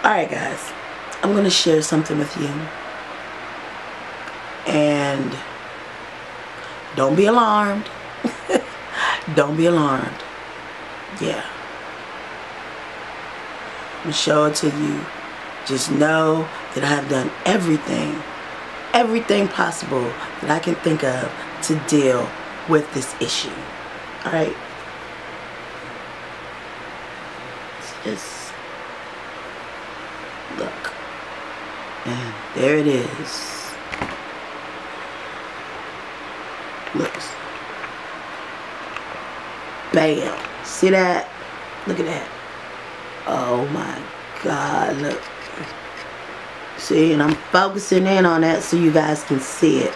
Alright guys, I'm going to share something with you, and don't be alarmed. Don't be alarmed. Yeah, I'm going to show it to you. Just know that I have done everything possible that I can think of to deal with this issue. Alright, just look, and there it is. Looks. Bam. See that? Look at that. Oh my God, look. See, and I'm focusing in on that so you guys can see it.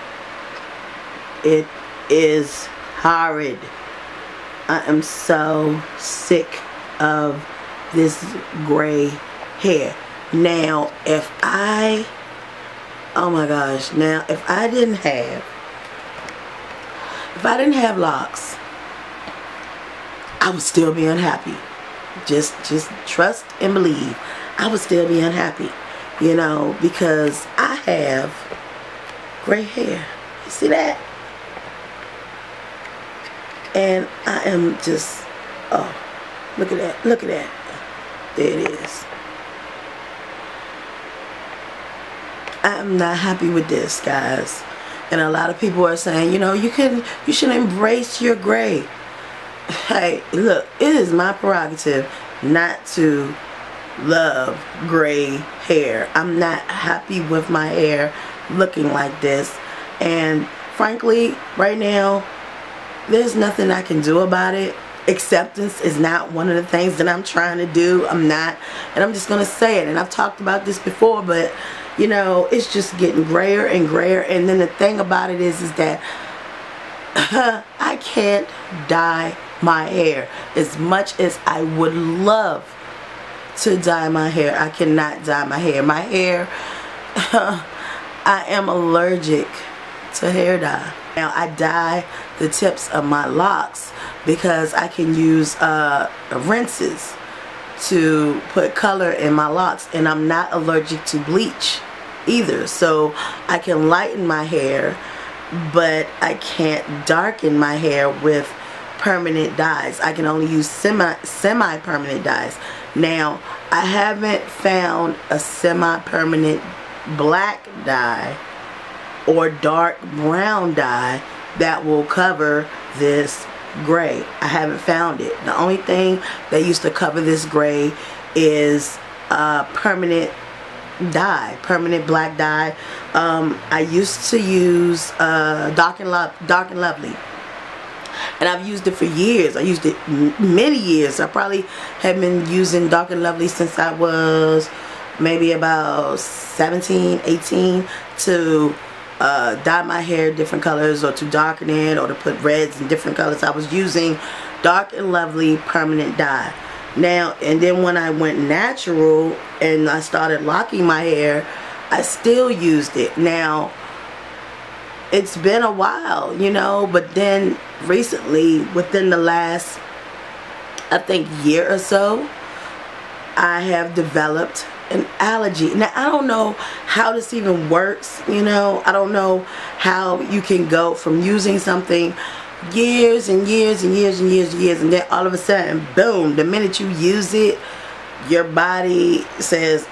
It is horrid. I am so sick of this gray hair. Now, if I didn't have locks, I would still be unhappy. Just trust and believe. I would still be unhappy, you know, because I have gray hair. You see that? And I am just, oh, look at that. Look at that. There it is. I'm not happy with this, guys. And a lot of people are saying, you know, you should embrace your gray. Hey, look, it is my prerogative not to love gray hair. I'm not happy with my hair looking like this. And frankly, right now, there's nothing I can do about it. Acceptance is not one of the things that I'm trying to do. I'm not. And I'm just going to say it. And I've talked about this before, but you know, it's just getting grayer and grayer. And then the thing about it is that I can't dye my hair. As much as I would love to dye my hair, I cannot dye my hair. My hair, I am allergic to hair dye. Now I dye the tips of my locks because I can use rinses to put color in my locks, and I'm not allergic to bleach either, so I can lighten my hair, but I can't darken my hair with permanent dyes. I can only use semi-permanent dyes. Now I haven't found a semi-permanent black dye or dark brown dye that will cover this gray. I haven't found it. The only thing that used to cover this gray is permanent dye, permanent black dye. I used to use Dark and Lovely, and I've used it for years. I used it many years. I probably have been using Dark and Lovely since I was maybe about 17, 18 to dye my hair different colors, or to darken it, or to put reds in different colors. I was using Dark and Lovely permanent dye. Now, and then when I went natural and I started locking my hair, I still used it. Now, it's been a while, you know, but then recently, within the last, I think, year or so, I have developed an allergy. Now, I don't know how this even works, you know. I don't know how you can go from using something years and years and years and years and years, and then all of a sudden, boom, the minute you use it, your body says,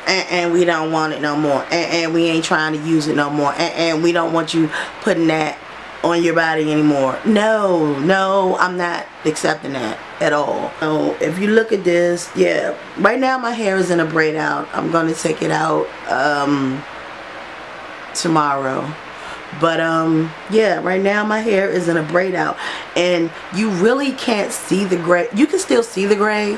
we don't want it no more, we ain't trying to use it no more, we don't want you putting that on your body anymore. No, I'm not accepting that at all. So if you look at this, yeah, right now my hair is in a braid out. I'm gonna take it out tomorrow. But yeah, right now my hair is in a braid out, and you really can't see the gray. You can still see the gray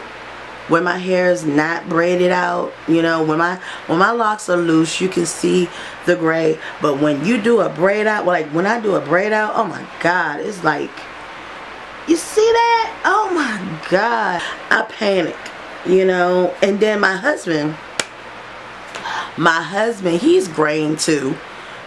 when my hair is not braided out. You know, when my locks are loose, you can see the gray. But when you do a braid out, like when I do a braid out, oh my God, it's like, you see that? Oh my God, I panic, you know. And then my husband, he's graying too.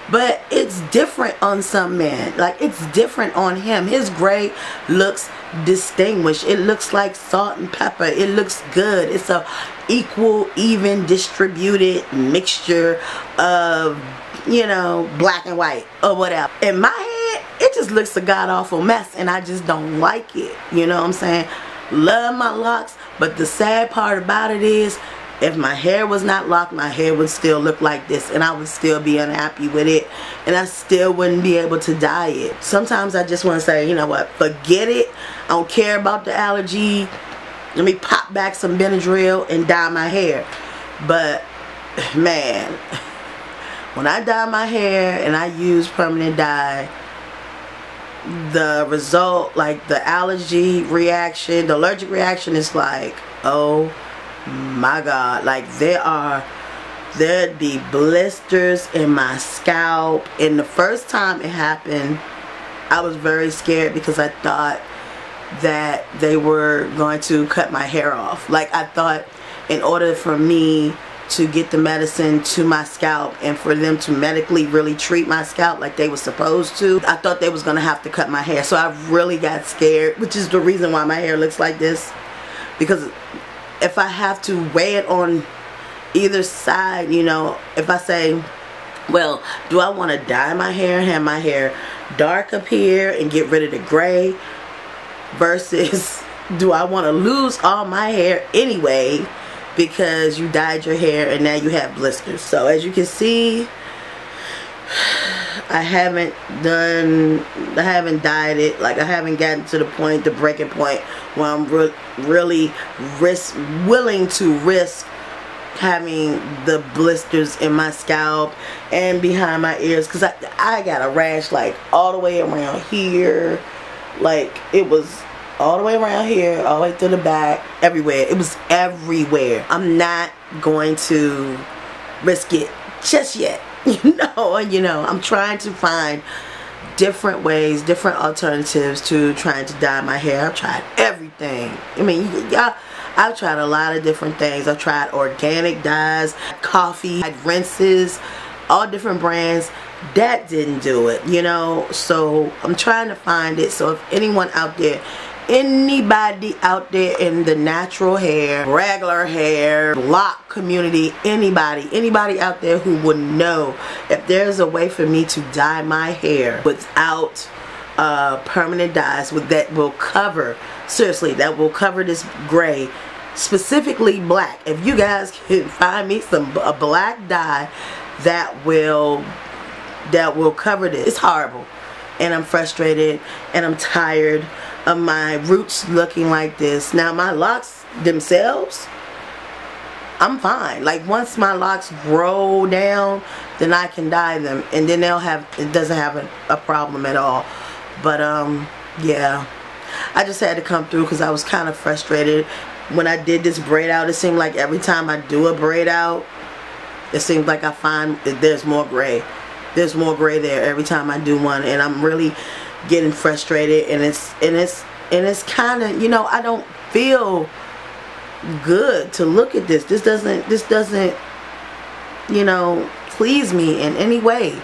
But it's different on some men. Like, it's different on him. His gray looks distinguished. It looks like salt and pepper. It looks good. It's a equal, even distributed mixture of, you know, black and white or whatever. In my head, it just looks a god-awful mess, and I just don't like it. You know what I'm saying? Love my locks, but the sad part about it is, if my hair was not locked, my hair would still look like this, and I would still be unhappy with it, and I still wouldn't be able to dye it. Sometimes I just want to say, you know what, forget it. I don't care about the allergy. Let me pop back some Benadryl and dye my hair. But man, when I dye my hair and I use permanent dye, the result, like the allergy reaction, the allergic reaction is like, oh my God, like there'd be blisters in my scalp. And the first time it happened, I was very scared because I thought that they were going to cut my hair off. Like, I thought in order for me to get the medicine to my scalp and for them to medically really treat my scalp like they were supposed to, I thought they was gonna have to cut my hair. So I really got scared, which is the reason why my hair looks like this. Because if I have to weigh it on either side, you know, if I say, well, do I want to dye my hair and have my hair dark up here and get rid of the gray, versus do I want to lose all my hair anyway because you dyed your hair and now you have blisters. So as you can see, I haven't dyed it. Like, I haven't gotten to the breaking point where I'm really willing to risk having the blisters in my scalp and behind my ears, because I got a rash like all the way around here. Like, it was all the way around here, all the way to the back, everywhere. It was everywhere. I'm not going to risk it just yet. You know, I'm trying to find different ways, different alternatives to trying to dye my hair. I've tried everything. I mean, I've tried a lot of different things. I've tried organic dyes, coffee, rinses, all different brands. That didn't do it, you know. So I'm trying to find it. So if anyone out there, anybody out there in the natural hair, regular hair, lock community, anybody out there who would know if there's a way for me to dye my hair without permanent dyes that will cover, seriously, that will cover this gray, specifically black. If you guys can find me a black dye that will cover this. It's horrible, and I'm frustrated, and I'm tired of my roots looking like this. Now my locks themselves, I'm fine. Like, once my locks grow down, then I can dye them, and then it doesn't have a problem at all. But yeah, I just had to come through because I was kind of frustrated when I did this braid out. It seemed like every time I do a braid out, it seems like I find that there's more gray. There's more gray there every time I do one, and I'm really getting frustrated, and it's kind of, you know, I don't feel good to look at this. This doesn't, you know, please me in any way,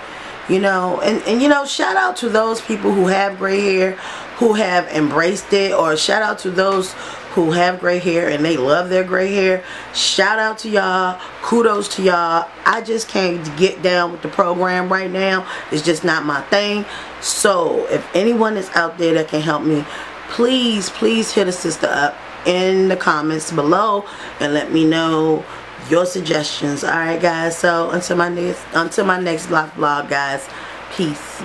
you know. And you know, shout out to those people who have gray hair, who have embraced it, or shout out to those who have gray hair and they love their gray hair. Shout out to y'all. Kudos to y'all. I just can't get down with the program right now. It's just not my thing. So if anyone is out there that can help me, please hit a sister up in the comments below and let me know your suggestions. Alright guys, so until my next LocVlog, guys, peace.